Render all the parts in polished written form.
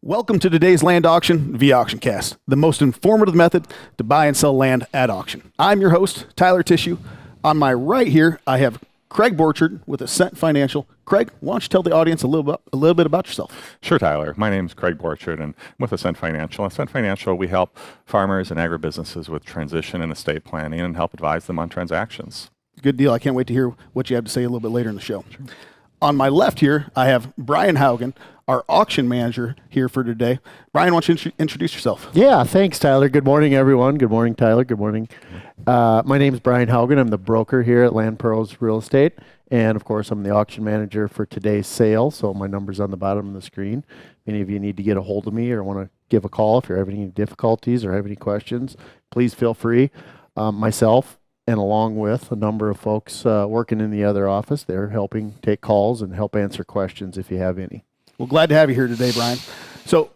Welcome to today's land auction via AuctionCast, the most informative method to buy and sell land at auction. I'm your host, Tyler Tissue. On my right here, I have Craig Borchard with Ascent Financial. Craig, why don't you tell the audience a little bit about yourself? Sure, Tyler. My name is Craig Borchard, and I'm with Ascent Financial. Ascent Financial, we help farmers and agribusinesses with transition and estate planning and help advise them on transactions. Good deal. I can't wait to hear what you have to say a little bit later in the show. Sure. On my left here, I have Brian Haugen, our auction manager here for today. Brian, why don't you introduce yourself? Yeah, thanks, Tyler. Good morning, everyone. Good morning, Tyler. Good morning. My name is Brian Haugen. I'm the broker here at LandProz Real Estate. And, of course, I'm the auction manager for today's sale. So my number's on the bottom of the screen. If any of you need to get a hold of me or want to give a call if you're having any difficulties or have any questions, please feel free. Myself, and along with a number of folks working in the other office, they're helping take calls and help answer questions if you have any. Well, glad to have you here today, Brian. So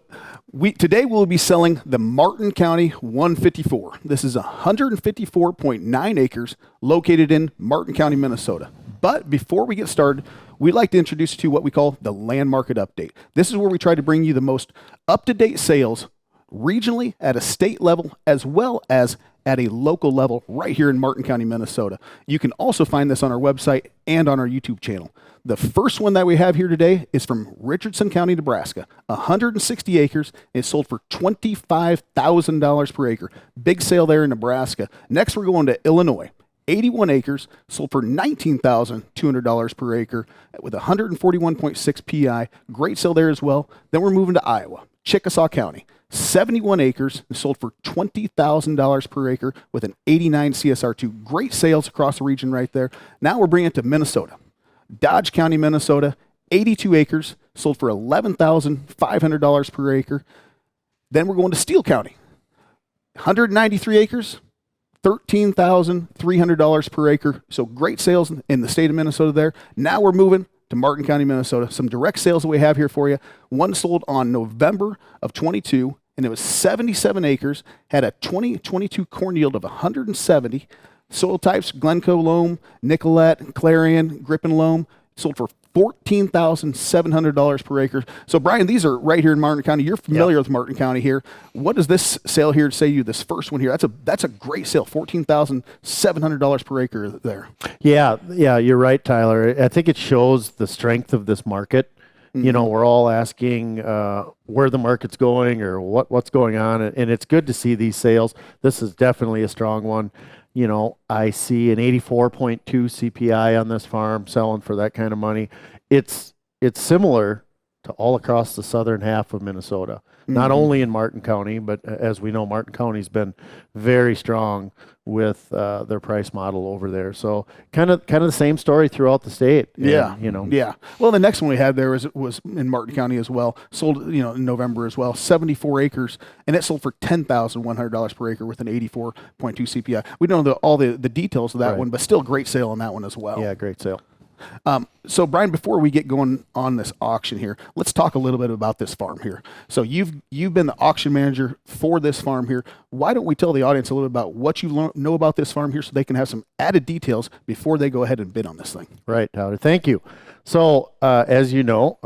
today we'll be selling the Martin County 154. This is 154.9 acres located in Martin County, Minnesota. But before we get started, we'd like to introduce you to what we call the Land Market Update. This is where we try to bring you the most up-to-date sales regionally at a state level as well as at a local level right here in Martin County, Minnesota. You can also find this on our website and on our YouTube channel. The first one that we have here today is from Richardson County, Nebraska, 160 acres. It's sold for $25,000 per acre. Big sale there in Nebraska. Next, we're going to Illinois. 81 acres, sold for $19,200 per acre with 141.6 PI. Great sale there as well. Then we're moving to Iowa, Chickasaw County. 71 acres and sold for $20,000 per acre with an 89 CSR2. Great sales across the region right there. Now we're bringing it to Minnesota. Dodge County, Minnesota, 82 acres, sold for $11,500 per acre. Then we're going to Steele County. 193 acres, $13,300 per acre. So great sales in the state of Minnesota there. Now we're moving to Martin County, Minnesota. Some direct sales that we have here for you. One sold on November of 22, and it was 77 acres, had a 2022 corn yield of 170. Soil types, Glencoe loam, Nicolette, Clarion, Griffin loam, sold for $14,700 per acre. So, Brian, these are right here in Martin County. You're familiar with Martin County here. What does this sale here say you, this first one here? That's a great sale, $14,700 per acre there. Yeah, you're right, Tyler. I think it shows the strength of this market. Mm-hmm. You know, we're all asking where the market's going or what's going on, and it's good to see these sales. This is definitely a strong one. You know, I see an 84.2 CPI on this farm selling for that kind of money. It's similar to all across the southern half of Minnesota, not only in Martin County, but as we know, Martin County's been very strong with their price model over there. So kind of the same story throughout the state. Yeah, and, you know. Yeah. Well, the next one we had there was in Martin County as well. Sold, in November as well. 74 acres, and it sold for $10,100 per acre with an 84.2 CPI. We don't know all the details of that one, but still great sale on that one as well. Yeah, great sale. So, Brian, before we get going on this auction here, let's talk a little bit about this farm here. So you've been the auction manager for this farm here. Why don't we tell the audience a little bit about what you know about this farm here so they can have some added details before they go ahead and bid on this thing? Right, Tyler. Thank you. So, as you know,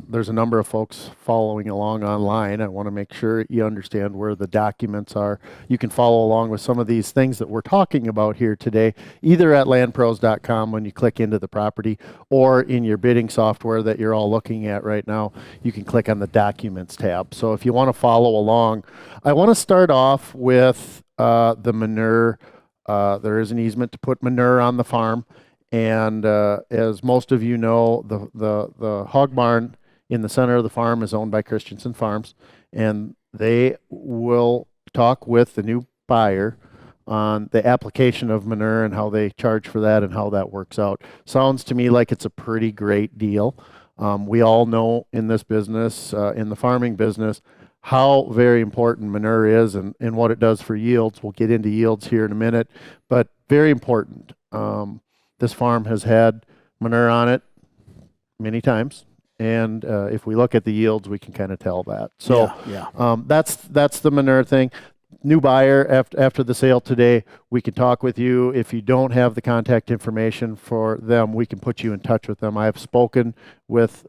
there's a number of folks following along online. I want to make sure you understand where the documents are. You can follow along with some of these things that we're talking about here today, either at landproz.com when you click into the property or in your bidding software that you're all looking at right now. You can click on the Documents tab. So if you want to follow along, I want to start off with the manure. There is an easement to put manure on the farm. And as most of you know, the hog barn in the center of the farm is owned by Christensen Farms, and they will talk with the new buyer on the application of manure and how they charge for that and how that works out. Sounds to me like it's a pretty great deal. We all know in this business, in the farming business, how very important manure is and what it does for yields. We'll get into yields here in a minute, but very important. This farm has had manure on it many times, and if we look at the yields, we can kind of tell that. So that's the manure thing. New buyer, after the sale today, we can talk with you. If you don't have the contact information for them, we can put you in touch with them. I have spoken with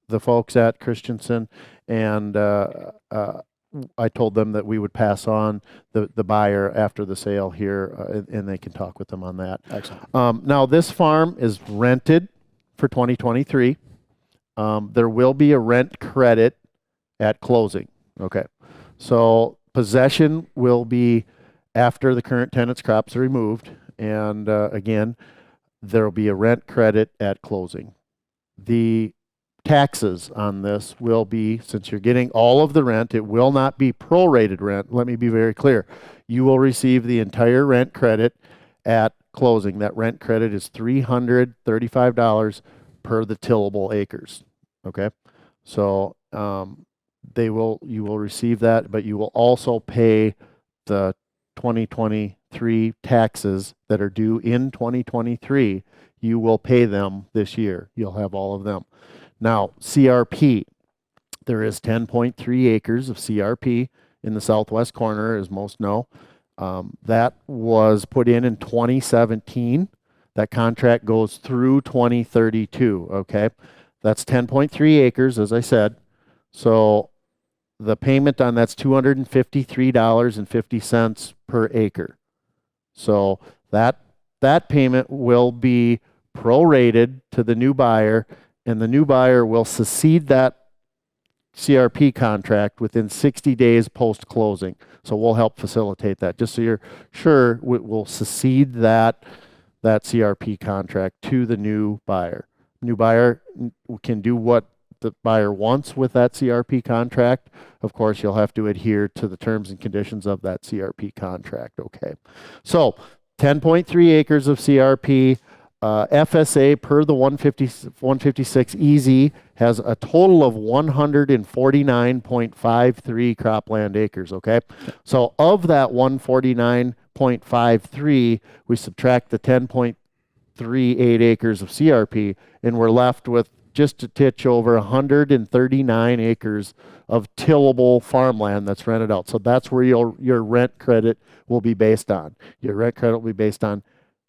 the folks at Christensen, and I told them that we would pass on the buyer after the sale here, and they can talk with them on that. Excellent. Now, this farm is rented for 2023. There will be a rent credit at closing. Okay. So possession will be after the current tenant's crops are removed. And again, there will be a rent credit at closing. The taxes on this will be, since you're getting all of the rent, it will not be prorated rent. Let me be very clear. You will receive the entire rent credit at closing. That rent credit is $335 per the tillable acres. Okay. So you will receive that, but you will also pay the 2023 taxes that are due in 2023. You will pay them this year. You'll have all of them. Now, CRP, there is 10.3 acres of CRP in the southwest corner, as most know. That was put in 2017. That contract goes through 2032, okay? That's 10.3 acres, as I said. So the payment on that's $253.50 per acre. So that payment will be prorated to the new buyer, and the new buyer will succeed that CRP contract within 60 days post-closing. So we'll help facilitate that. Just so you're sure, we'll succeed that CRP contract to the new buyer. New buyer can do what the buyer wants with that CRP contract. Of course, you'll have to adhere to the terms and conditions of that CRP contract. Okay. So 10.3 acres of CRP. FSA per the 156 EZ has a total of 149.53 cropland acres, okay? So of that 149.53, we subtract the 10.38 acres of CRP, and we're left with just a titch over 139 acres of tillable farmland that's rented out. So that's where your rent credit will be based on. Your rent credit will be based on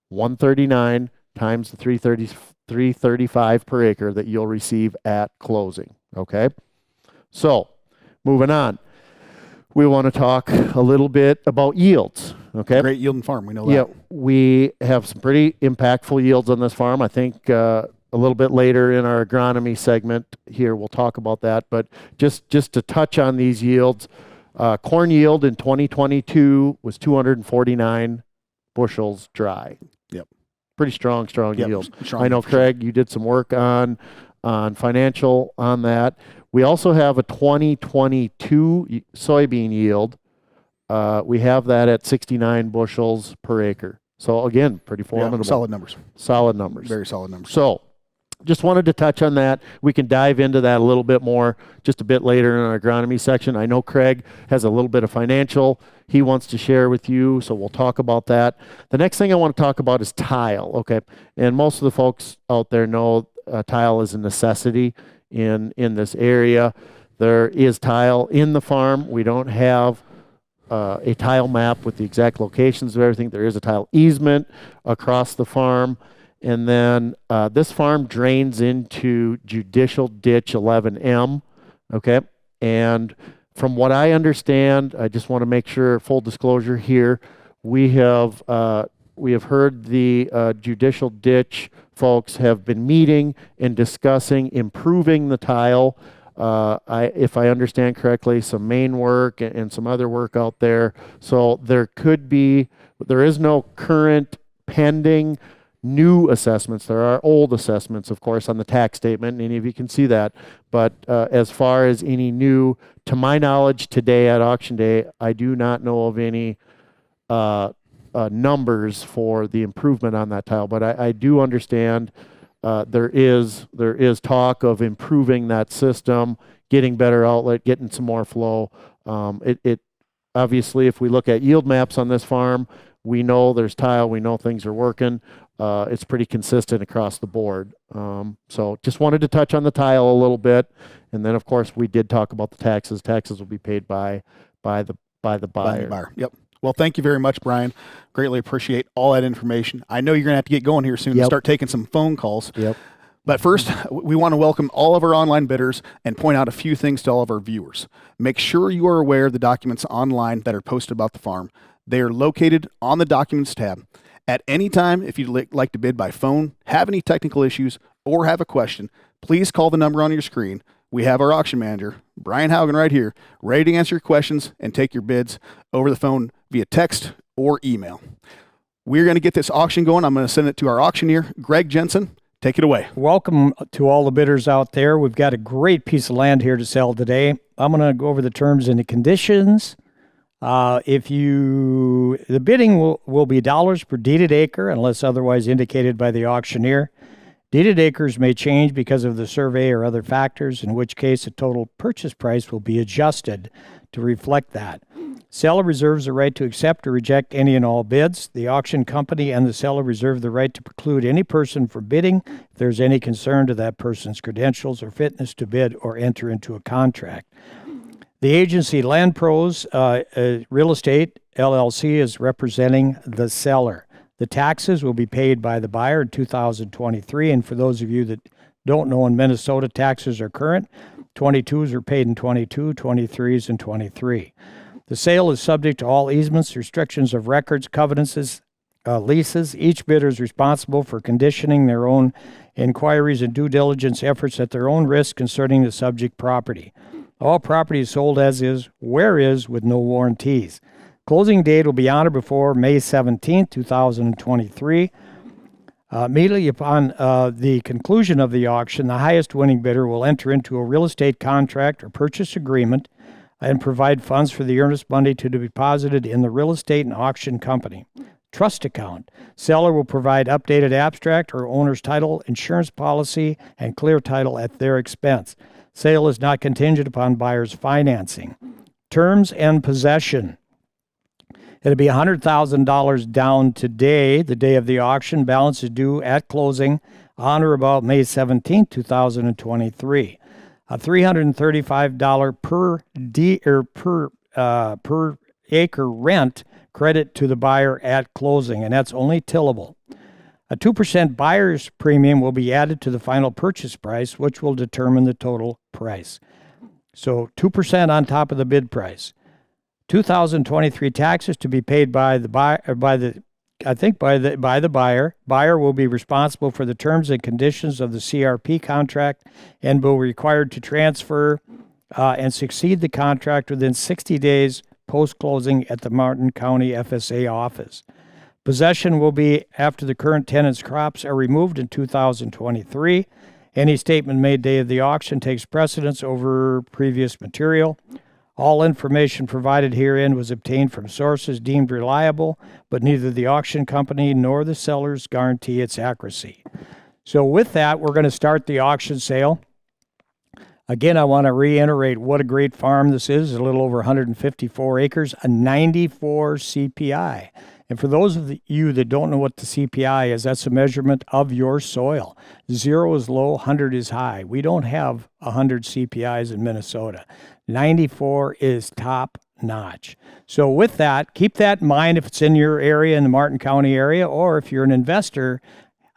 139 times the 335 per acre that you'll receive at closing. Okay. So moving on, we want to talk a little bit about yields. Okay. Great yielding farm. We know that. Yeah. We have some pretty impactful yields on this farm. I think, a little bit later in our agronomy segment here, we'll talk about that, but just to touch on these yields, corn yield in 2022 was 249 bushels dry. Yep. Pretty strong Yep. yield. Strong, I know, Craig, you did some work on financial on that. We also have a 2022 soybean yield. We have that at 69 bushels per acre. So again, pretty formidable. Yeah, solid numbers. Solid numbers. Very solid numbers. So just wanted to touch on that. We can dive into that a little bit more just a bit later in our agronomy section. I know Craig has a little bit of financial he wants to share with you, so we'll talk about that. The next thing I want to talk about is tile, okay? And most of the folks out there know tile is a necessity in this area. There is tile in the farm. We don't have a tile map with the exact locations of everything. There is a tile easement across the farm. And then this farm drains into Judicial Ditch 11M, okay? And from what I understand, I just want to make sure, full disclosure here, we have heard the Judicial Ditch folks have been meeting and discussing improving the tile. If I understand correctly, some main work and some other work out there. So there is no current pending new assessments. There are old assessments, of course, on the tax statement, and any of you can see that. But as far as any new, to my knowledge today at auction day, I do not know of any numbers for the improvement on that tile. But I do understand there is talk of improving that system, getting better outlet, getting some more flow. It obviously, if we look at yield maps on this farm, we know there's tile, we know things are working. It's pretty consistent across the board. So just wanted to touch on the tile a little bit. And then of course we did talk about the taxes. Taxes will be paid by the buyer. Yep. Well, thank you very much, Brian. Greatly appreciate all that information. I know you're going to have to get going here soon and start taking some phone calls. Yep. But first, we want to welcome all of our online bidders and point out a few things to all of our viewers. Make sure you are aware of the documents online that are posted about the farm. They are located on the Documents tab. At any time, if you'd like to bid by phone, have any technical issues, or have a question, please call the number on your screen. We have our auction manager, Brian Haugen, right here, ready to answer your questions and take your bids over the phone via text or email. We're going to get this auction going. I'm going to send it to our auctioneer, Greg Jensen. Take it away. Welcome to all the bidders out there. We've got a great piece of land here to sell today. I'm going to go over the terms and the conditions. The bidding will be dollars per deeded acre unless otherwise indicated by the auctioneer. Deeded acres may change because of the survey or other factors, in which case the total purchase price will be adjusted to reflect that. Seller reserves the right to accept or reject any and all bids. The auction company and the seller reserve the right to preclude any person from bidding if there's any concern to that person's credentials or fitness to bid or enter into a contract. The agency LandProz Real Estate LLC is representing the seller. The taxes will be paid by the buyer in 2023, and for those of you that don't know, in Minnesota, taxes are current. 22s are paid in 22, 23s in 23. The sale is subject to all easements, restrictions of records, covenants, leases. Each bidder is responsible for conditioning their own inquiries and due diligence efforts at their own risk concerning the subject property. All property is sold as is, where is, with no warranties. Closing date will be on or before May 17, 2023. Immediately upon the conclusion of the auction, the highest winning bidder will enter into a real estate contract or purchase agreement and provide funds for the earnest money to be deposited in the real estate and auction company trust account. Seller will provide updated abstract or owner's title, insurance policy, and clear title at their expense. Sale is not contingent upon buyer's financing. Terms and possession. It'll be $100,000 down today, the day of the auction. Balance is due at closing on or about May 17, 2023. A $335 per acre rent credit to the buyer at closing, and that's only tillable. A 2% buyer's premium will be added to the final purchase price, which will determine the total price. So 2% on top of the bid price. 2023 taxes to be paid by the buyer, by the buyer. Buyer will be responsible for the terms and conditions of the CRP contract and will be required to transfer and succeed the contract within 60 days post-closing at the Martin County FSA office. Possession will be after the current tenant's crops are removed in 2023. Any statement made day of the auction takes precedence over previous material. All information provided herein was obtained from sources deemed reliable, but neither the auction company nor the sellers guarantee its accuracy. So with that, we're going to start the auction sale. Again, I want to reiterate what a great farm this is, a little over 154 acres, a 94 CPI. And for those of you that don't know what the CPI is, that's a measurement of your soil. 0 is low, 100 is high. We don't have 100 CPIs in Minnesota. 94 is top notch. So with that, keep that in mind if it's in your area, in the Martin County area, or if you're an investor,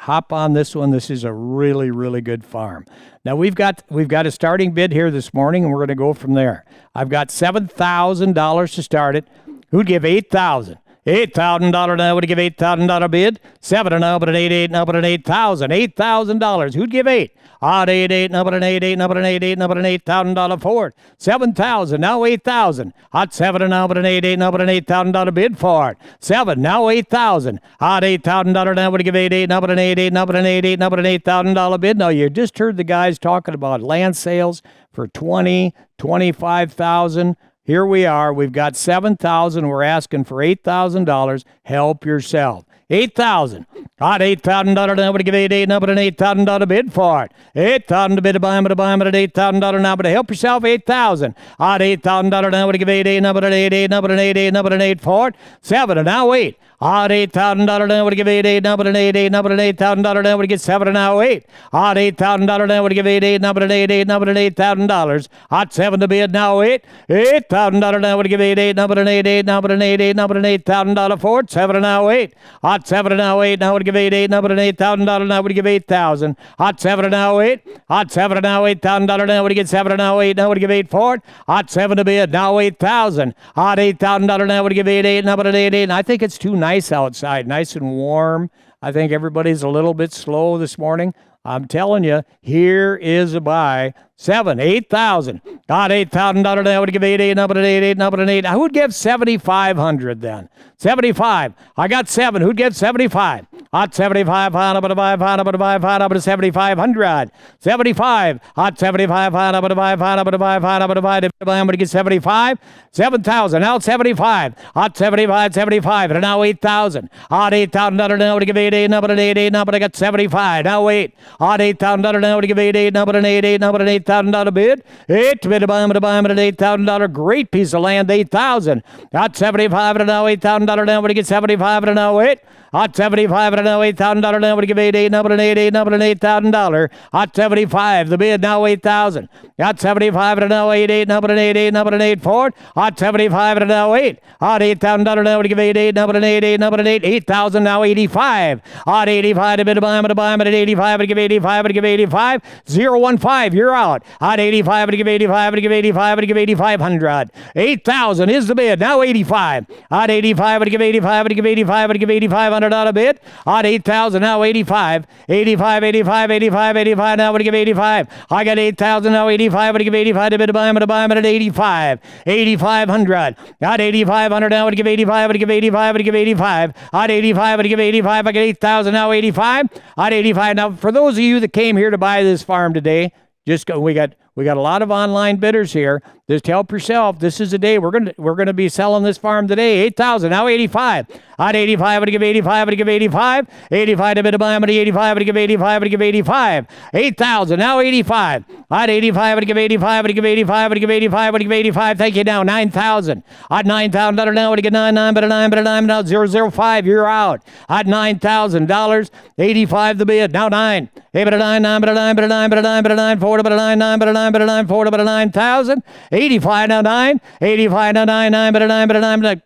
hop on this one. This is a really, really good farm. Now we've got a starting bid here this morning, and we're going to go from there. I've got $7,000 to start it. Who'd give $8,000? $8,000 now would give $8,000 bid. 7 and now, but an 8, now but an $8,000. $8,000. Who'd give 8? Odd 8, now but an 8, now but an 8, now but an $8,000 Ford. 7,000, now 8,000. Hot 7 and now but an 8, now but an $8,000 bid for it. 7, now 8,000. Odd $8,000 now would give 8, now but an 8, now but an 8, now but an $8,000 bid. Now you just heard the guys talking about land sales for 20, 25,000. Here we are. We've got 7,000. We're asking for $8,000. Help yourself. 8,000. Hot $8,000 now, but give 8, now, but an $8,000 bid for it. 8,000 to bid to buy him, but an $8,000 now, but help yourself. 8,000. Hot $8,000 now, but give 8, now, but an 8, now, but an 8, now, but an 8 for it. 7 and now 8. Odd $8,000 now would give 8, now but an 8, now but an $8,000 now would get 7 and now 8. Odd $8,000 now would give 8, now but an 8, now but an $8,000. Hot 7 to bid now 8. $8,000 now would give 8, now but an 8, now but an 8, now but an $8,000 for it. 7 and now 8. Hot 7 and now 8 now would give 8, now, but an $8,000, now, would you give 8,000. Hot 7 now, 8. Hot 7 now, $8,000, now, would you get 7 now, 8, now, would you give 8 for it. Hot 7 to bid, now 8,000. Hot $8,000, now, would you give 8, now, but an 8. And I think it's too nice outside, nice and warm. I think everybody's a little bit slow this morning. I'm telling you, here is a buy. 7, 8,000. Got $8,000. I would give 8, now, but an 8, now, but an 8. I would give 7,500 then. 75. I got 7. Who'd give 75? Hot 75. Hot up at a 5. Hot up at a 5. Hot up at a 7,500. 75. Hot 75. Hot up at a 5. Hot up at a 5. Hot up at a 5. I'm going to get 75. 7,000. Now 75. Hot 75. 75. And now 8,000. Hot $8,000. Now to give 8, now, but an 8, now, but I got 75. Now 8. Hot $8,000. Now to give 8, now, but an 8, now, but an $8,000 bid. 8 to bid to buy him at an $8,000. Great piece of land. 8,000. Hot 75. And now $8,000. Now to get 75. And now 8. Hot 75 and now $8,000. Now to give 8, now, but an 8, now, but an $8,000. Hot 75. The bid now 8,000. Hot 75 and now 8, now, but an 8, now, but an 8 for it. Hot 75 and now 8. Hot $8,000. Now to give 8, now, but an 8, now, but an 8. 8,000 now 85. Hot 85 to bid to buy him at an 85 and give 85 and give 85. 015. You're out. Hot 85 and give 85 and give 85 and give 8,500. 8,000 is the bid. Now 85. Hot 85 and give 85 and give 85 and give 85. $100 bid. Hot 8,000 now 85. 85, 85, 85, 85. Now would give 85. I got 8,000 now 85. Would give 85 to bid to buy him at 85. 8,500. Got 8,500 now would give 85. Would give 85. Would give 85. Hot 85. Would give 85. I got 8,000 now 85. Hot 85. Now for those of you that came here to buy this farm today, just go. We got a lot of online bidders here. Just help yourself. This is the day we're gonna be selling this farm today. 8,000 now 85. Hot 85 would give 85. Would give 85. 85 to bid to buy him at 85. Would give 85. Would give 85. 8,000 now 85. Hot 85 would give 85. Would give 85. Would give 85. Would give 85. Thank you. Now 9,000. Hot $9,000 now would give 9 but a 9 now 005. You're out. Hot $9,000. 85 the bid. Now 9. 8 but a 9 but a 9 but a 9 but a 9 but a 9 4 but a 9 but a 9 but a 9 4 but a 9,000. 85 now 9. 85 now 9 but a 9 but a 9 but a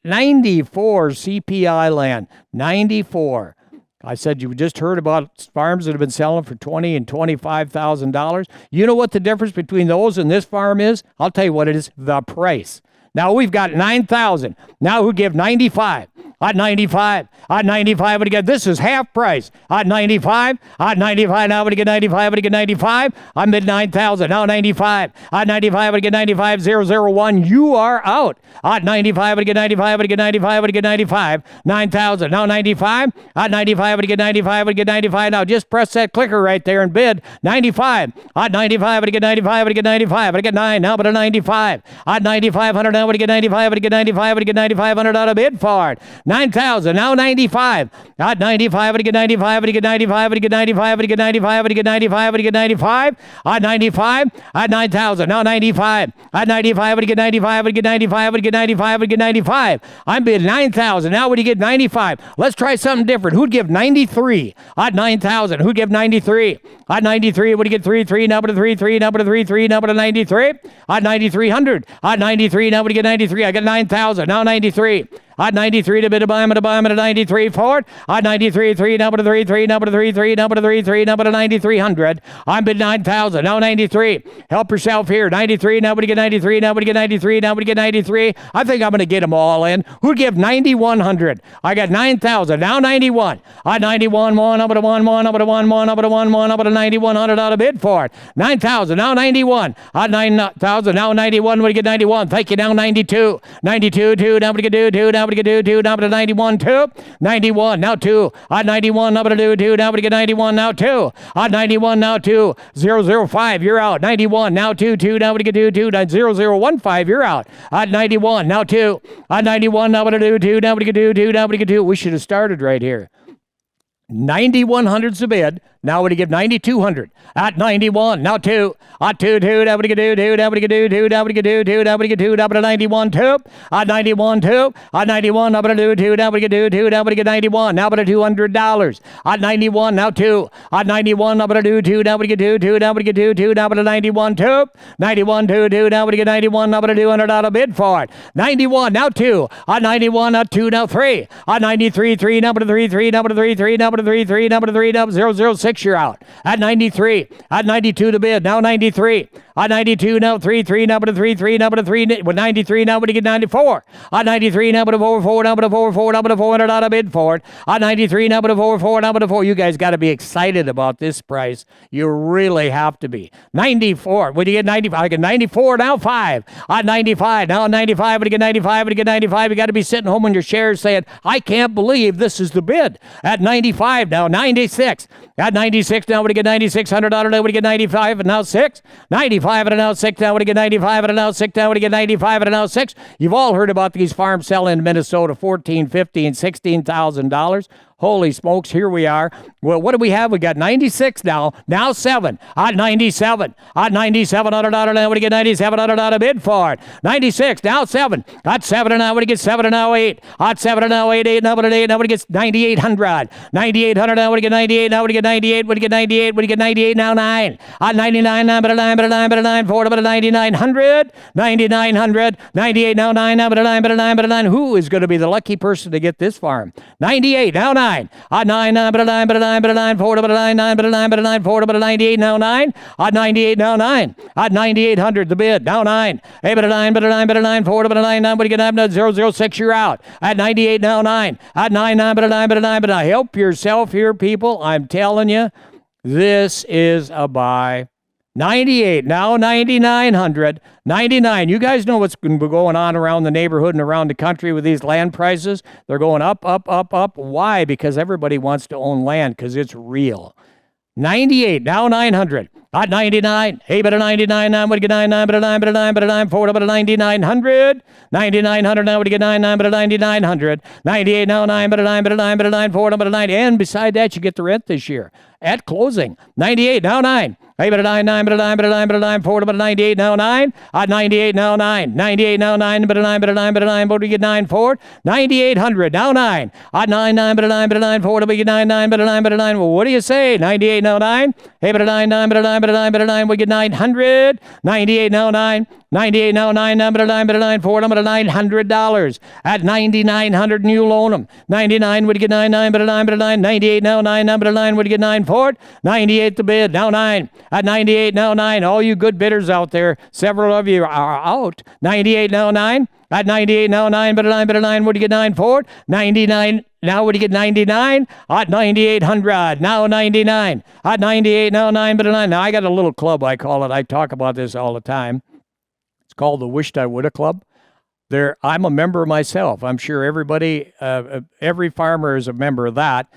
94 CPI land. 94. I said you just heard about farms that have been selling for $20,000 and $25,000. You know what the difference between those and this farm is? I'll tell you what it is. The price. Now we've got 9,000. Now who give 95? At 95. At 95 would get, this is half price. At 95. At 95 now would get 95. Would get 95. I'm mid 9,000. Now 95. At 95 would get 95. 001. You are out. At 95 would get 95. Would get 95. Would get 95. 9,000. Now 95. At 95 would get 95. Would get 95. Now just press that clicker right there and bid 95. At 95 would get 95. Would get 95. Would get 9. Now but a 95. At 9,500 now would get 95. Would get 95. Would get 9,500 out of bid for it. 9,000 now 95. At 95 would get 95. Would get 95. Would get 95. Would get 95. Would get 95. Would get 95. At 95. At 9,000 now 95. At 95 would get 95. Would get 95. Would get 95. Would get 95. I'm bidding 9,000. Now would you get 95? Let's try something different. Who'd give 93? At 9,000. Who'd give 93? At 93 would you get 3. Now but a 3. Now but a 3. Now but a 93. At 9,300. At 93 now would you get 93. I got 9,000. Now 93. At 93 to bid to buy him at a 93 for it. At 93, now but a 3, now but a 3, now but a 3, now but a 9,300. I'm bid 9,000, now 93. Help yourself here. 93, now but you get 93, now but you get 93, now but you get 93. I think I'm going to get them all in. Who'd give 9,100? I got 9,000, now 91. At 91, now but a 1, now but a 1, now but a 1, now but a 9,100 out of bid for it. 9,000, now 91. At 9,000, now 91, what do you get 91? Thank you, now 92. 92, 2, now but you get 2, now but you get 2, now but a 91, 2. 91, now 2. At 91, now but a 2, now but you get 91, now 2. At 91, now 2. 005, you're out. 91, now 2, now but you get 2. 0015, you're out. At 91, now 2. At 91, now but a 2, now but you get 2, now but you get 2. We should have started right here. $9,100's the bid. Now would he give $9,200 at 91? Now two at 2. That would he do. That would he do. That would he do. That would he do. That would 91 2 at 91 2 at 91. That would do. That would he do. That would he get 91. Now but $200 at 91. Now two at 91. That would do. That would he do. That would he do. That would 91 2 91 2 That would get 91. That would $200 bid for it. 91 now two at 91. Now two now three at 93 3. Now but 3 3. Now but 3 3. Now but 3 3. Now but 3 now 006. You're out at 93 at 92 to bid. Now 93 at 92 now 3 3. Now but 3 3. Now but 3 with 93. Now but he get 94 at 93. Now but a 4 4. Now but a 4 4. Now but a $400 bid for it at 93. Now but a 4 4. Now but a 4. You guys got to be excited about this price. You really have to be. 94. Would you get 95? I get 94 now 5 at 95. Now 95. Would you get 95? Would you get 95? You got to be sitting home in your shares saying, I can't believe this is the bid at 95. Now 96 at 96. Now would you get $9,600? Now would you get 95 and now 6 95 and now 6. Now would you get 95 and now 6. Now would you get 95 and now 6. You've all heard about these farms selling in Minnesota $14,000, $15,000, $16,000. Holy smokes, here we are. Well, what do we have? We got 96 now. Now 7 at 97. At $9,700. Now would you get $9,700 bid for it? 96 now 7 at 7 and now would you get 7 and now 8 at 7 and now 8 8 now would it 8 now would you get 9,800 9,800 now would you get 98 now would you get 98 would you get 98 would you get 98 now 9 at 99 9 but a 9 but a 9 but a 9 4 but a 9,900 9,900 98 now 9 now but a 9 but a 9 but a 9. Who is going to be the lucky person to get this farm? 98 now 9 at 9 9 but a 9 but a 9 but a 9 4 but a 9 9 but a 9 but a 9 4 but a 98 now 9 at 98 now 9 at 9,800 the bid now 9 8 but a 9 but a 9 but a 9 4 but a 9 9 but you get 9 006 you're out at 98 now 9 at 9 9 but a 9 but a 9 but a help yourself here people. I'm telling you, this is a buy. 98 now 9,900 99. You guys know what's going to be going on around the neighborhood and around the country with these land prices. They're going up up up up. Why? Because everybody wants to own land because it's real. 98 now 900 at 99 hey but a 99 9 would get 99 but a 9 but a 9 but a 9 4 but a 9,900 9,900 now would get 99 but a 9,900 98 now 9 but a 9 but a 9 but a 9 4 but a 9 and beside that you get the rent this year at closing. 98 now 9 hey but a 9 9 but a 9 but a 9 but a 9 4 but a 98 now 9 at 98 now 9 98 now 9 but a 9 but a 9 but a 9 but we get 9 4 9,800 now 9 at 9 9 but a 9 but a 9 4 but we get 9 9 but a 9 but a 9. Well, what do you say? 98 now 9 hey but a 9 9 but a 9 but a 9 but a 9 we get 900 98 now 9 98 now 9 but a 9 but a 9 4 but a $900 at 9,900 and you loan them 99 would get 99 but a 9 but a 9 98 now 9 but a 9 would get 9 for it 98 the bid now 9 at 98 now 9. All you good bidders out there, several of you are out. 98 now 9 at 98 now 9 but a 9 but a 9 would you get 9 for it 99 now would you get 99 at 9,800 now 99 at 98 now 9 but a 9. Now I got a little club I call it. I talk about this all the time. It's called the Wished I Woulda Club. I'm a member myself. I'm sure everybody, every farmer is a member of that.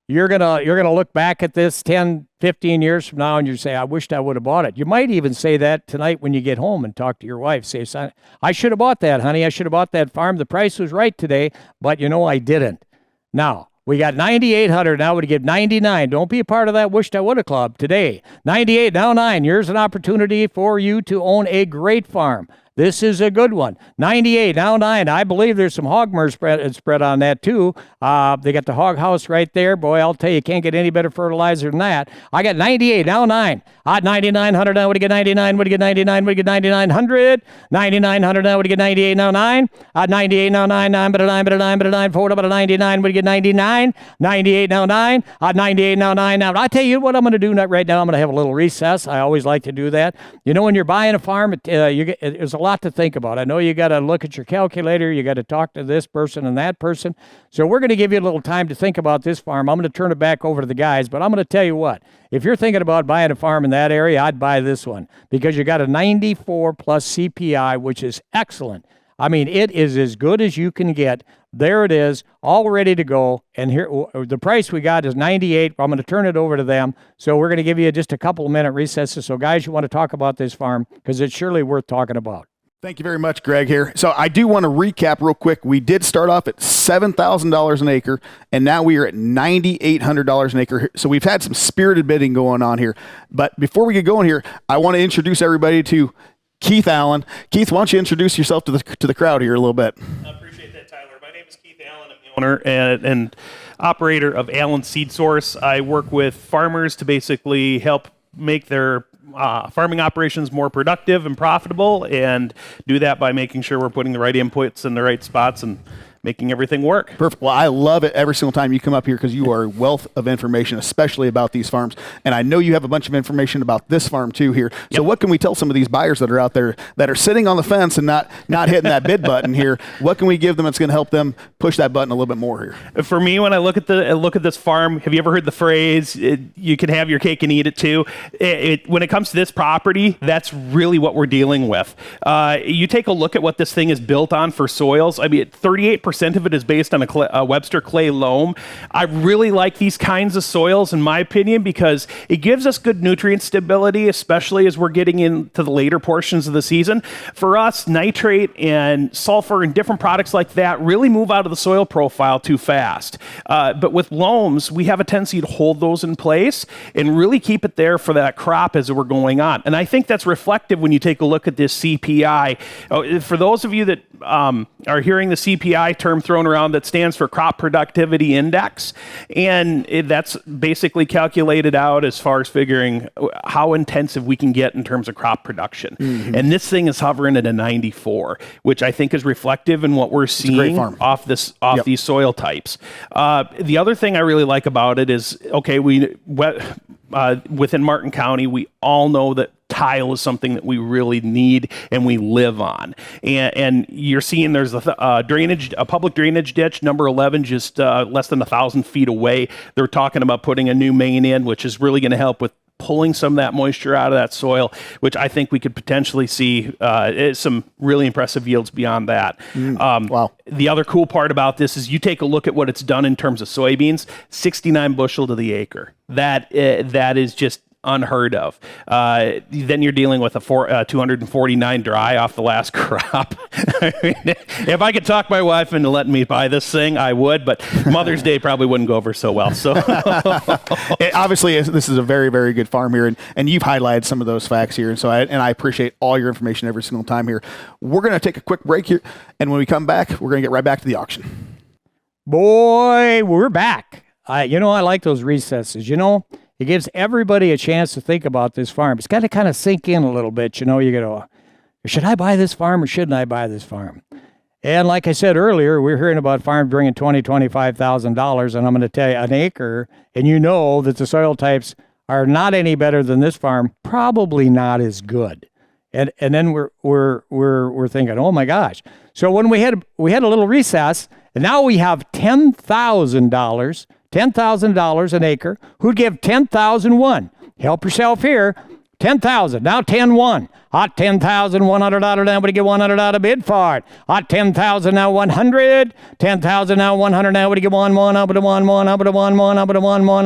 You're gonna look back at this 10, 15 years from now and you say, I wished I would have bought it. You might even say that tonight when you get home and talk to your wife. Say, son, I should have bought that, honey. I should have bought that farm. The price was right today, but I didn't. Now, we got 9,800. Now we get 99. Don't be a part of that Wished I Woulda Club today. 98, now 9. Here's an opportunity for you to own a great farm. This is a good one. 98, now 9. I believe there's some hogmer spread on that too. They got the hog house right there. Boy, I'll tell you, can't get any better fertilizer than that. I got 98, now 9. At 9,900, now would you get 99? Would you get 99? Would you get 9,900? 9,900, now would you get 98? Now 9. At 98, now 9, 9, but a 9, but a 9, but a 9, 4, but a 99. Would you get 99? 98, now 9. At 98, now 9. Now, I tell you what I'm going to do right now. I'm going to have a little recess. I always like to do that. When you're buying a farm, there's a lot to think about. I know you got to look at your calculator. You got to talk to this person and that person. So we're going to give you a little time to think about this farm. I'm going to turn it back over to the guys, but I'm going to tell you what. If you're thinking about buying a farm in that area, I'd buy this one because you got a 94 plus CPI, which is excellent. I mean, it is as good as you can get. There it is, all ready to go. And here, the price we got is 98. I'm going to turn it over to them. So we're going to give you just a couple of minute recesses. So guys, you want to talk about this farm because it's surely worth talking about. Thank you very much, Greg here. So I do want to recap real quick. We did start off at $7,000 an acre, and now we are at $9,800 an acre. So we've had some spirited bidding going on here. But before we get going here, I want to introduce everybody to Keith Allen. Keith, why don't you introduce yourself to the crowd here a little bit? I appreciate that, Tyler. My name is Keith Allen. I'm the owner and operator of Allen Seed Source. I work with farmers to basically help make their farming operations more productive and profitable, and do that by making sure we're putting the right inputs in the right spots and making everything work. Perfect. Well, I love it every single time you come up here because you are a wealth of information, especially about these farms. And I know you have a bunch of information about this farm too here. So what can we tell some of these buyers that are out there that are sitting on the fence and not hitting that bid button here? What can we give them that's going to help them push that button a little bit more here? For me, when I look at this farm, have you ever heard the phrase, you can have your cake and eat it too? When it comes to this property, that's really what we're dealing with. You take a look at what this thing is built on for soils. I mean, 38% of it is based on a Webster clay loam. I really like these kinds of soils, in my opinion, because it gives us good nutrient stability, especially as we're getting into the later portions of the season. For us, nitrate and sulfur and different products like that really move out of the soil profile too fast. But with loams, we have a tendency to hold those in place and really keep it there for that crop as we're going on. And I think that's reflective when you take a look at this CPI. For those of you that are hearing the CPI term thrown around, that stands for Crop Productivity Index, and that's basically calculated out as far as figuring how intensive we can get in terms of crop production. And this thing is hovering at a 94, which I think is reflective in what we're seeing off these soil types. The other thing I really like about it is, okay, within Martin County, we all know that tile is something that we really need and we live on. And you're seeing there's a public drainage ditch, number 11, just less than 1,000 feet away. They're talking about putting a new main in, which is really going to help with pulling some of that moisture out of that soil, which I think we could potentially see some really impressive yields beyond that. Wow. The other cool part about this is you take a look at what it's done in terms of soybeans, 69 bushel to the acre. That is just unheard of. Then you're dealing with a 249 dry off the last crop. I mean, if I could talk my wife into letting me buy this thing, I would, but Mother's Day probably wouldn't go over so well. So obviously, this is a very, very good farm here, and you've highlighted some of those facts here, and so I appreciate all your information every single time here. We're going to take a quick break here, and when we come back, we're going to get right back to the auction. Boy, we're back. I like those recesses. It gives everybody a chance to think about this farm. It's got to kind of sink in a little bit. You go, should I buy this farm or shouldn't I buy this farm? And like I said earlier, we're hearing about farms bringing $20,000, $25,000, and I'm going to tell you, an acre, and you know that the soil types are not any better than this farm, probably not as good. And then we're thinking, oh my gosh. So when we had a little recess, and now we have $10,000 an acre. Who'd give 10,001? Help yourself here. 10,000. Now 10-1. Hot 10,100 out of down, but you get 100 out of bid for it. Hot 10,000 now 100. 10,000 now 100 now, but you get 1 up to 1 up to 1 up to 1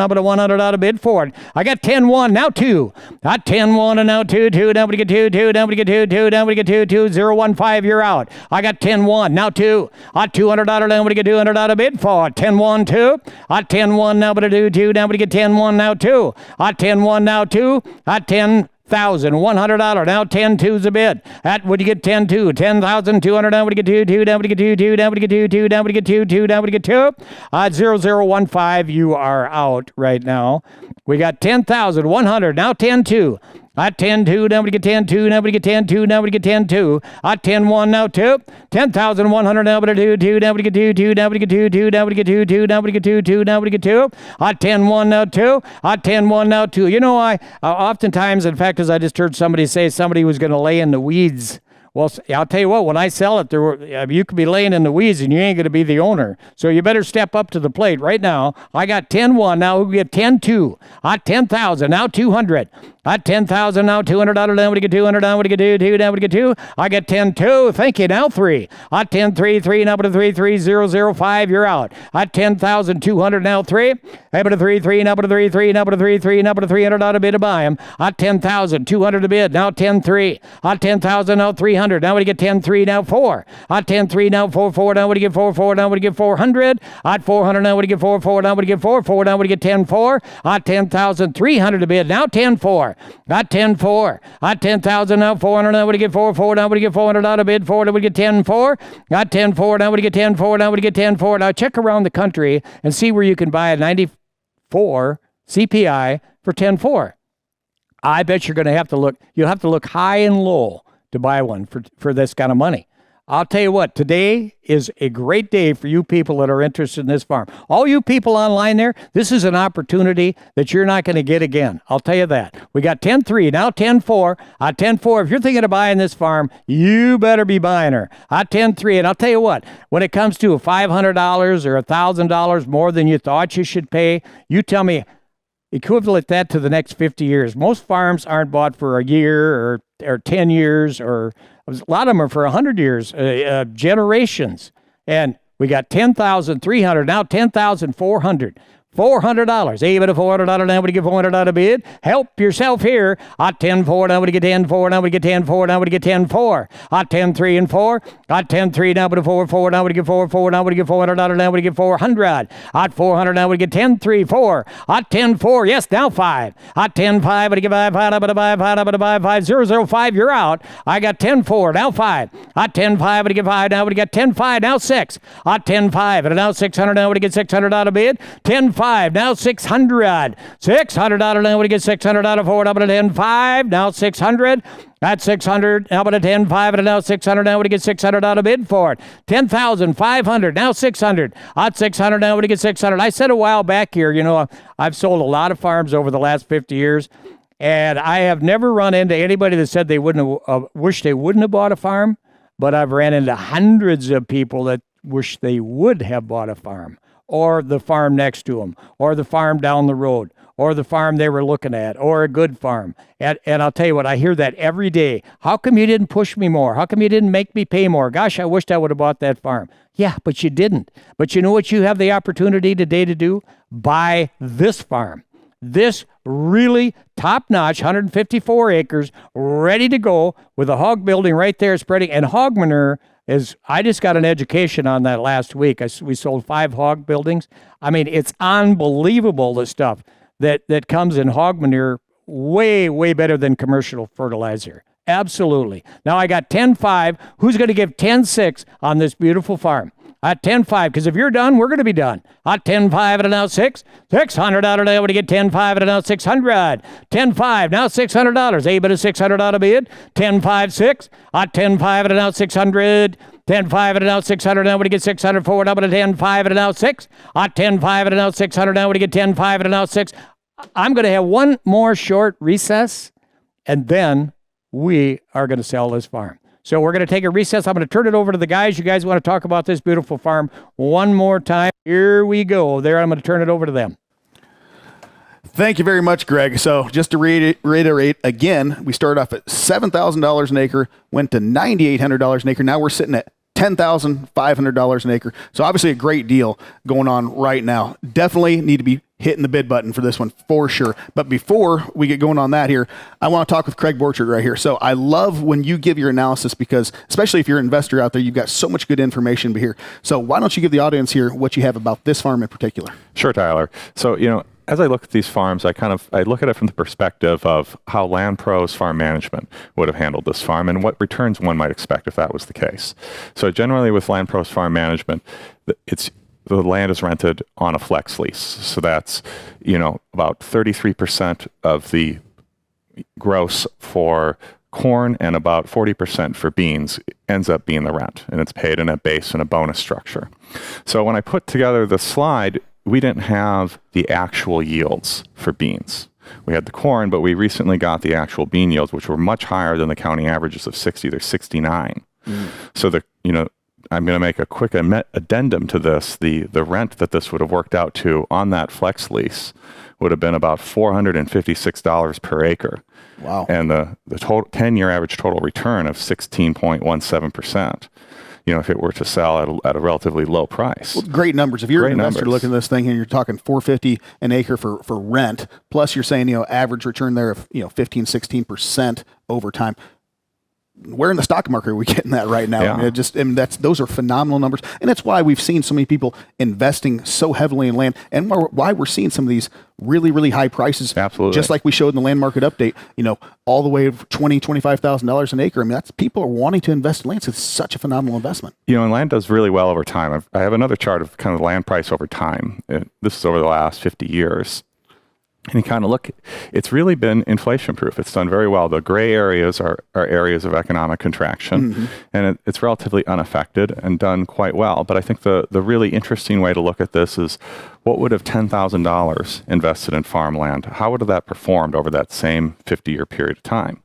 up to 100 out of bid for it. I got 10-1 now 2. Hot 10-1 and now 2 now we get 2 now we get 2 now we get 2 015 you're out. I got 10-1 now 2. Hot 200 out of down, but you get 200 out of bid for it. 10-1 2. Hot 10-1 now but a 2 now we get 10-1 now 2. Hot 10-1 now 2. Hot 10,100 now 10-2's a bid. At would you get 10-2? 10,200 now would you get 2 now would you get 2 now would you get 2 now would you get 2 now would you get 2. 0015 you are out right now. We got 10,100 now 10-2. At 10-2, now we get 10-2, now we get 10-2, now we get 10-2. At 10-1, now 2. 10,100, now we get 2, now we get 2, now we get 2, now we get 2, now we get 2, now we get 2. At 10-1, now 2. At 10-1, now 2. I oftentimes, in fact, as I just heard somebody say, somebody was going to lay in the weeds. Well, I'll tell you what, when I sell it, you could be laying in the weeds and you ain't going to be the owner. So you better step up to the plate right now. I got 10-1, now we get 10-2. At 10,000, now 200. At 10,000, now 200 out of now we get 200, now we get 2, now we get 2. I get 10-2, thank you, now 3. At 10-3, 3, now but a 3, 3, 0, 5, you're out. At 10,200, now 3. Hey, but a 3, 3, now but a 3, 3, now but a 3, 3, now but a 300 out of bid to buy him. At 10,200 a bid, now 10-3. At 10,000, now 300. 300. Now we get 10.3, now 4. At 10.3, now 4. Now we get 4. Now we get 400. At 400, now we get 4. Now we get 4. Now we get 10.4. At 10,300 a bid. Now 10.4. At 10.4. At 10,000, now 400. Now we get 4. Now we get 400 out of bid. 4. Now we get 10.4. At 10.4. Now we get 10.4. Now we get 10.4. Now check around the country and see where you can buy a 94 CPI for 10.4. I bet you're going to have to look. You'll have to look high and low to buy one for this kind of money. I'll tell you what, today is a great day for you people that are interested in this farm. All you people online there, this is an opportunity that you're not going to get again. I'll tell you that. We got 10.3, now 10.4. At 10.4, if you're thinking of buying this farm, you better be buying her. At 10.3, and I'll tell you what, when it comes to $500 or $1,000 more than you thought you should pay, you tell me, equivalent that to the next 50 years. Most farms aren't bought for a year or 10 years, or a lot of them are for 100 years, generations. And we got 10,300, now 10,400. $400. Even a $400, now we get 400 out of bid. Help yourself here. At 10.4, now we get 10.4, now we get 10.4, now we get 10.4. At 10.3 and 4. At 10.3, now we get 4, now we get 4, now we get 400, now we get 400. At 400, now we get 10.3, 4. At 10.4, yes, now 5. At 10.5, I get 5, 5, you're out. I got 10.4, now 5. At 10.5, I get 5, now we get 10.5, now 6. At 10.5, and now 600, now we get 600 out of bid. 10.5, now 600. 600 now we get 600 out of 4, now but a 10.5, now 600. At 600, now but a 10.5, and now 600, now we get 600 out of bid for it. 10,500, now 600. At 600, now we get 600. I said a while back here, you know, I've sold a lot of farms over the last 50 years, and I have never run into anybody that said they wouldn't have, wish they wouldn't have bought a farm, but I've ran into hundreds of people that wish they would have bought a farm, or the farm next to them, or the farm down the road, or the farm they were looking at, or a good farm. And I'll tell you what, I hear that every day. How come you didn't push me more? How come you didn't make me pay more? Gosh, I wished I would have bought that farm. Yeah, but you didn't. But you know what you have the opportunity today to do? Buy this farm. This really top-notch, 154 acres, ready to go, with a hog building right there spreading, and hog manure. I just got an education on that last week. We sold 5 hog buildings. I mean, it's unbelievable, the stuff that comes in hog manure, way, way better than commercial fertilizer. Absolutely. Now I got 10.5. Who's going to give 10.6 on this beautiful farm? At 10.5, because if you're done, we're going to be done. At 10.5 and now 6. 600 out of there. We get 10.5 and now 600. 10.5, now $600. A bit of 600 out of bid. 10.5, 6. At 10.5 and now 600. 10.5 and now 600. Now we get 600 forward. Up at 10.5 and now 6. At 10.5 and now 600. Now we get 10.5 and now 6. I'm going to have one more short recess, and then we are going to sell this farm. So we're going to take a recess. I'm going to turn it over to the guys. You guys want to talk about this beautiful farm one more time? Here we go. There, I'm going to turn it over to them. Thank you very much, Greg. So just to reiterate again, we started off at $7,000 an acre, went to $9,800 an acre. Now we're sitting at $10,500 an acre. So obviously a great deal going on right now. Definitely need to be hitting the bid button for this one for sure. But before we get going on that here, I want to talk with Craig Borchard right here. So I love when you give your analysis, because especially if you're an investor out there, you've got so much good information here. So why don't you give the audience here what you have about this farm in particular? Sure, Tyler. So, you know, as I look at these farms, I look at it from the perspective of how LandProz farm management would have handled this farm and what returns one might expect if that was the case. So generally with LandProz farm management, the land is rented on a flex lease. So that's, you know, about 33% of the gross for corn and about 40% for beans ends up being the rent, and it's paid in a base and a bonus structure. So when I put together the slide, we didn't have the actual yields for beans. We had the corn, but we recently got the actual bean yields, which were much higher than the county averages of 60. They're 69. So I'm going to make a quick addendum to this. The rent that this would have worked out to on that flex lease would have been about $456 per acre. Wow. And the total 10-year average total return of 16.17%. You know, if it were to sell at a relatively low price. Well, great numbers. If you're an investor looking at this thing and you're talking $450 an acre for rent, plus you're saying, you know, average return there of, you know, 15, 16% over time. where in the stock market are we getting that right now? Yeah. I mean, those are phenomenal numbers, and that's why we've seen so many people investing so heavily in land, and why we're seeing some of these really, really high prices. Absolutely. Just like we showed in the land market update, all the way of $25,000 an acre. I mean, that's people are wanting to invest in land. So it's such a phenomenal investment. And land does really well over time. I have another chart of kind of the land price over time. This is over the last 50 years. And you kind of look, it's really been inflation proof. It's done very well. The gray areas are areas of economic contraction, and it's relatively unaffected and done quite well. But I think the really interesting way to look at this is, what would have $10,000 invested in farmland? How would have that performed over that same 50-year period of time?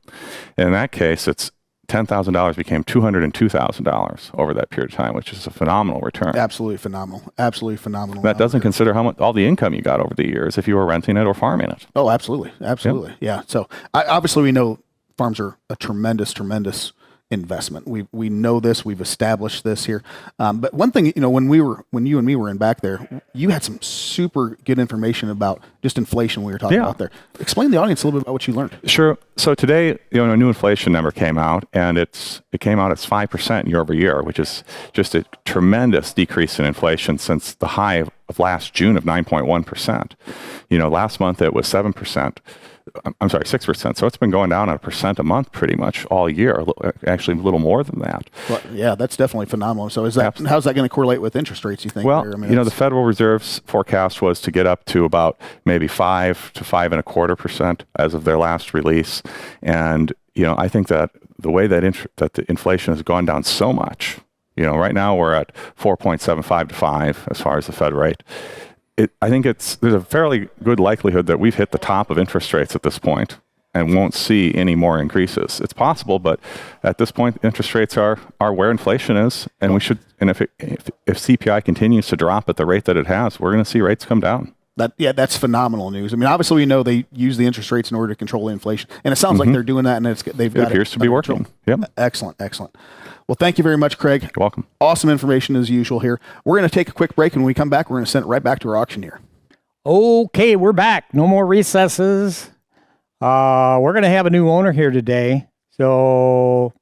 And in that case, it's $10,000 became $202,000 over that period of time, which is a phenomenal return. Absolutely phenomenal. Absolutely phenomenal. That doesn't consider how much all the income you got over the years if you were renting it or farming it. Oh, absolutely. Absolutely. Yeah. So obviously we know farms are a tremendous, tremendous investment. We know this. We've established this here. But one thing, when you and me were in back there, you had some super good information about just inflation we were talking about there. Explain to the audience a little bit about what you learned. Sure. So today, a new inflation number came out, and it came out as 5% year over year, which is just a tremendous decrease in inflation since the high of last June of 9.1%. Last month it was 7%. I'm sorry, 6%. So it's been going down at 1% a month pretty much all year, actually a little more than that. Well, yeah, that's definitely phenomenal. So how's that going to correlate with interest rates, you think? Well, the Federal Reserve's forecast was to get up to about maybe 5 to 5.25% as of their last release. And, I think that the way that the inflation has gone down so much, right now we're at 4.75 to 5 as far as the Fed rate. I think there's a fairly good likelihood that we've hit the top of interest rates at this point and won't see any more increases. It's possible, but at this point, interest rates are where inflation is, and we should. And if CPI continues to drop at the rate that it has, we're going to see rates come down. That's phenomenal news. I mean, obviously we know they use the interest rates in order to control the inflation, and it sounds like they're doing that, and they've got it appears to be working. Yep. Excellent. Well, thank you very much, Craig. You're welcome. Awesome information as usual here. We're going to take a quick break, and when we come back, we're going to send it right back to our auctioneer. Okay, we're back. No more recesses. We're going to have a new owner here today. So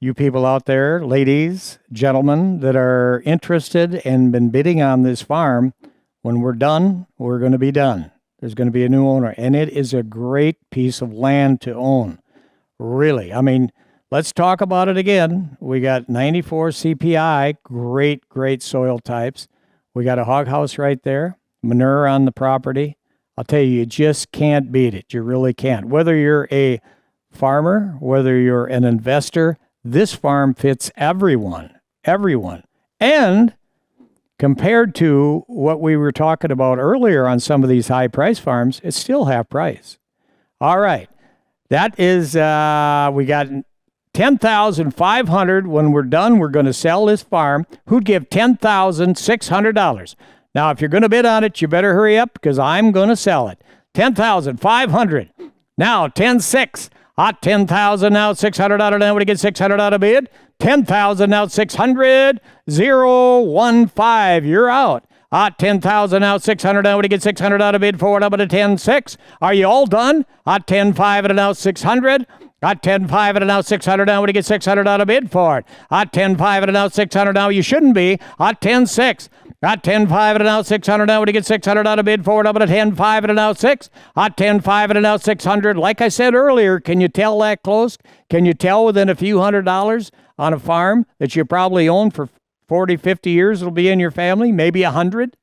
you people out there, ladies, gentlemen, that are interested and been bidding on this farm, when we're done, we're going to be done. There's going to be a new owner, and it is a great piece of land to own. Really. I mean, let's talk about it again. We got 94 CPI, great soil types. We got a hog house right there, manure on the property. I'll tell you just can't beat it. You really can't. Whether you're a farmer, whether you're an investor, this farm fits everyone. And compared to what we were talking about earlier on some of these high price farms, it's still half price. All right. That is, we got $10,500. When we're done, we're going to sell this farm. Who'd give $10,600? Now, if you're going to bid on it, you better hurry up because I'm going to sell it. $10,500. Now, 10,600. Hot 10,000 now, 600 out of now. Would get 600 out of bid? 10,000 now, 600. 015. You're out. Hot 10,000 now, 600 now. Would get 600 out of bid? Forward up at a 10,600. Are you all done? Hot 10,500 and now 600. Hot 10,500 and now 600 now. Would get 600 out of bid for it? Hot 10,500 and now 600 now. You shouldn't be. Hot 10,600. Hot 10,500 and now 600 now. Would get 600 out of bid forward up at a 10,500 and now 6. Hot 10,500 and now 600. Like I said earlier, can you tell that close? Can you tell within a few $100s on a farm that you probably own for 40, 50 years? It'll be in your family, maybe 100.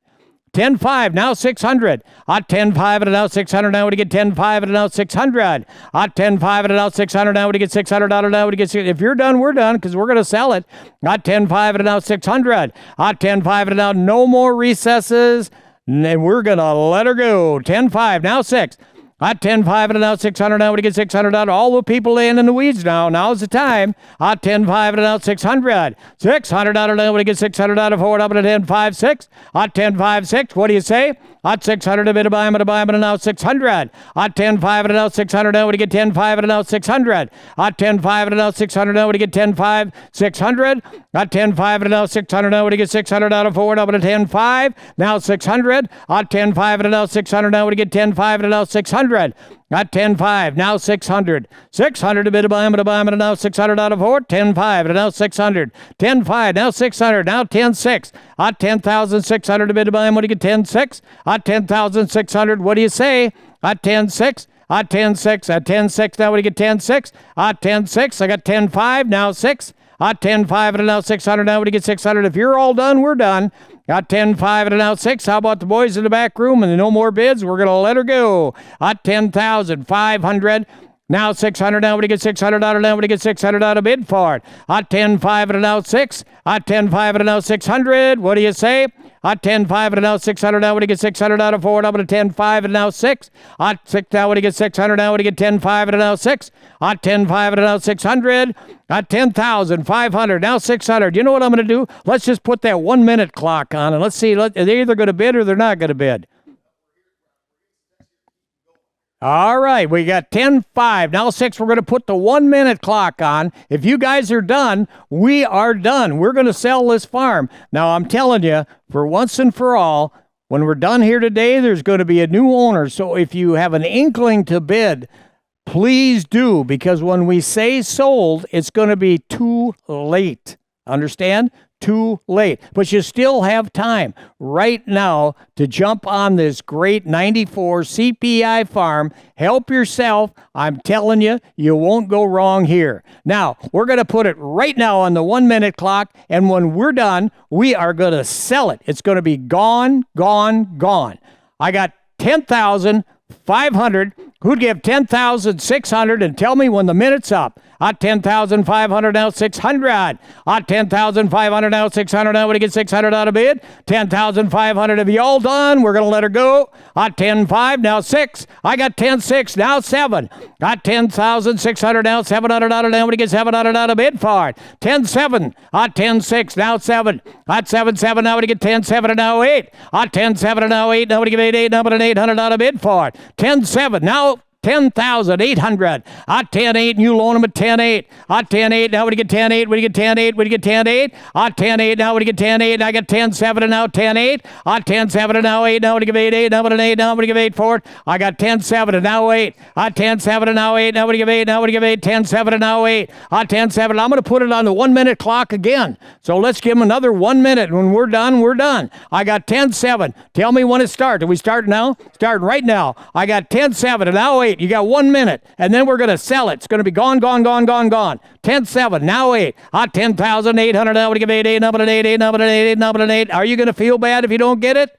10,500 now 600. Hot 10,500 and now 600 now. Would get 10,500 and now 600. Hot 10,500 and now 600 now. Would get 600 out of now. Would get 600. If you're done, we're done because we're going to sell it. Hot 10,500 and now 600. Hot 10,500 and now no more recesses. And we're going to let her go. 10,500 now 6. Hot 10,500 and now 600 now. Would get 600 out. All the people laying in the weeds now. Now's the time. Hot 10,500 and now 600. 600 out of now. Would get 600 out of forward up at a 10,500. Hot 10,500. What do you say? Hot 600 a bit of buy and now 600. Hot 10,500 and now 600 now. Would get 10,500 and now 600. Hot 10,500 and now 600 now. Would get 10,500. 600. Hot 10,500 and now 600 now. Would get 600 out of forward up at a 10,500. Now 600. Hot 10,500 and now 600 now. Would get 10,500 and now 600. 600. At 10.5, now 600. 600 a bid, a buy, and now 600 out of 4. 10.5, and now 600. 10.5, now 600. Now 10.6. At 10,600 a bid, a buy, what do you get? 10.6. At 10,600, what do you say? At 10.6. At 10.6. At 10.6, now what do you get? 10.6. At 10.6, I got 10.5, now 6. At 10.5 and now 600. Now we get 600. If you're all done, we're done. Got 10.5 and now 6. How about the boys in the back room and no more bids? We're going to let her go. At 10,500. Now 600. Now we get 600 out of. Now we get 600 out of bid for it. At 10.5 and now 6. At 10.5 and now 600. What do you say? At 10.5 and now 600. Now we get 600 out of 4. Now to 10.5 and now 6. At 6. Now we get 600. Now we get 10.5 and now 6. At 10.5 and now 600. At 10,500. Now 600. You know what I'm going to do? Let's just put that 1 minute clock on and let's see. They're either going to bid or they're not going to bid. All right, we got 10.5. Now 6, we're going to put the 1 minute clock on. If you guys are done, we are done. We're going to sell this farm. Now, I'm telling you, for once and for all, when we're done here today, there's going to be a new owner. So if you have an inkling to bid, please do, because when we say sold, it's going to be too late. Understand? Too late. But you still have time right now to jump on this great 94 CPI farm. Help yourself. I'm telling you, you won't go wrong here. Now, we're going to put it right now on the 1 minute clock, and when we're done, we are going to sell it. It's going to be gone, gone, gone. I got 10,500. Who'd give 10,600 and tell me when the minute's up? At 10,500, now 600. At 10,500, now 600. Now we get 600 out of bid. 10,500. Have you all done? We're going to let her go. At 10.5, now 6. I got 10.6, now 7. At 10,600, now 700 out of. Now we get 700 out of bid for it. 10.7. At 10.6, now 7. At 7.7, now we get 10.7, now 8. At 10.7, now 8. Now we get 8. Now we get 800 out of bid for it. 10.7, now 10,800. At 10.8, and you loan them at 10.8. At 10.8, now when you get 10.8, when you get 10.8, when you get 10.8. At 10.8, now when you get 10.8, and I got 10.7, and now 10.8. At 10.7, and now 8, now when you give 8, now when 8, now when you give 8 for it. I got 10.7, and now 8. At 10.7, and now 8, now when you give 8, now when you give 8, 10.7, and now 8. At 10.7, I'm going to put it on the 1 minute clock again. So let's give them another 1 minute. When we're done, we're done. I got 10.7. Tell me when it starts. Do we start now? Starting right now. I got 10.7, and now 8. You got 1 minute, and then we're going to sell it. It's going to be gone, gone, gone, gone, gone. 10.7, now 8. At 10,800, now we give 8, 8, now but 8, 8, now but 8, 8, now but 8. Are you going to feel bad if you don't get it?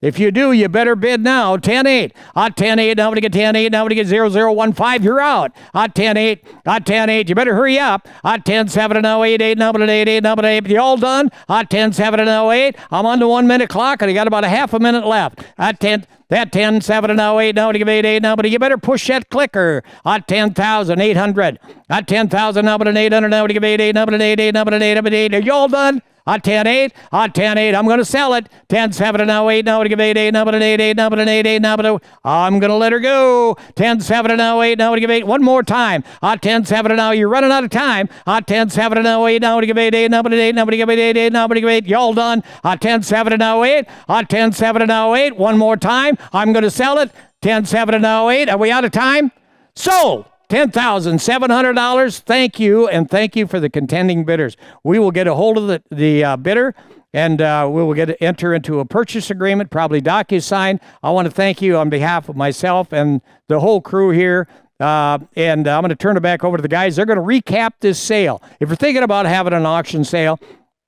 If you do, you better bid now. 10.8. At 10.8, now we get 10.8, now we get 0015, you're out. At 10.8, at 10.8, you better hurry up. At 10.7, and now 8, 8, now but 8, 8, now but 8. You all done? At 10.7, and now 8. I'm on the 1 minute clock, and I got about a half a minute left. At 10. That 10.7 and now 8, now to give 8, 8, now, but you better push that clicker. At 10,800. At 10,000, now but an 800, now to give 8, 8, now but an 8, 8, now but an 8, now but 8. Are you all done? At 10.8, at 10.8, I'm going to sell it. 10.7 and now 8, now to give 8, 8, now but an 8, 8, now but an 8, 8, now but I'm going to let her go. 10.7 and now 8, now to give 8. One more time. At 10.7 and now you're running out of time. At 10.7 and now 8, now to give 8, 8, now but an 8, now but give 8, 8, 8, now but give 8. You all done? At 10.7 and now 8. At 10.7 and now 8. One more time. I'm going to sell it. 10.7 and now 8. Are we out of time? Sold. $10,700. Thank you, and thank you for the contending bidders. We will get a hold of the bidder, and we will enter into a purchase agreement, probably DocuSign. I want to thank you on behalf of myself and the whole crew here. And I'm going to turn it back over to the guys. They're going to recap this sale. If you're thinking about having an auction sale,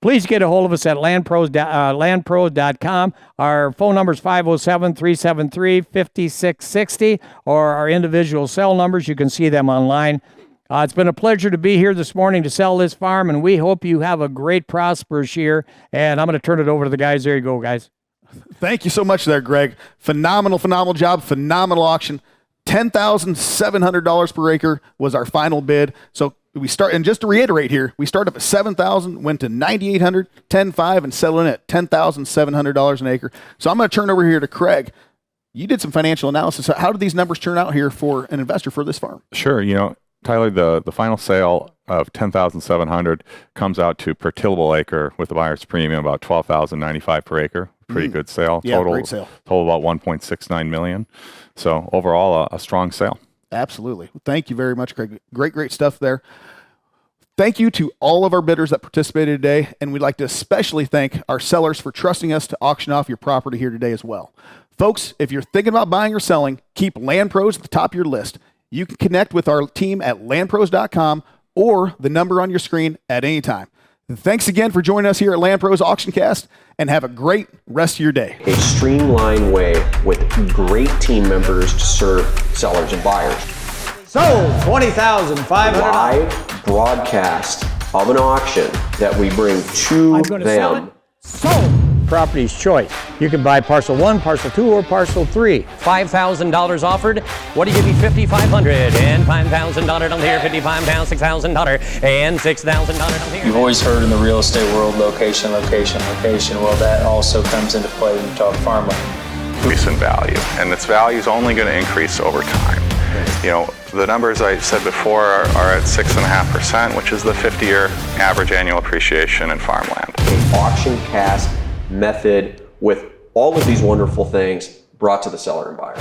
please get a hold of us at LandProz.com. Our phone number is 507-373-5660, or our individual cell numbers. You can see them online. It's been a pleasure to be here this morning to sell this farm, and we hope you have a great, prosperous year. And I'm going to turn it over to the guys. There you go, guys. Thank you so much there, Greg. Phenomenal job, phenomenal auction. $10,700 per acre was our final bid. So we start, and just to reiterate here, we started up at $7,000, went to $9,800, $10,500, and settling at $10,700 an acre. So I'm going to turn over here to Craig. You did some financial analysis. How did these numbers turn out here for an investor for this farm? Sure. You know, Tyler, the final sale of $10,700 comes out to per tillable acre with the buyer's premium about $12,095 per acre. pretty good sale. Yeah, Total, great sale. Total about 1.69 million. So overall, a strong sale. Absolutely. Thank you very much, Craig. Great stuff there. Thank you to all of our bidders that participated today, and we'd like to especially thank our sellers for trusting us to auction off your property here today as well. Folks, if you're thinking about buying or selling, keep LandProz at the top of your list. You can connect with our team at landproz.com or the number on your screen at any time. Thanks again for joining us here at LandProz AuctionCast, and have a great rest of your day. A streamlined way with great team members to serve sellers and buyers. Sold $20,500. Live broadcast of an auction that we bring to I'm going to sell it. them. Sold. Property's choice. You can buy parcel 1, parcel 2, or parcel 3. $5,000 offered. What do you give me? $5,500 and $5,000 down here. £55, $6,000 and $6,000 down here. You've always heard in the real estate world, location. Well, that also comes into play when you talk farmland. Increase in value, and its value is only going to increase over time. You know, the numbers I said before are at 6.5%, which is the 50-year average annual appreciation in farmland. An auction cast method with all of these wonderful things brought to the seller and buyer.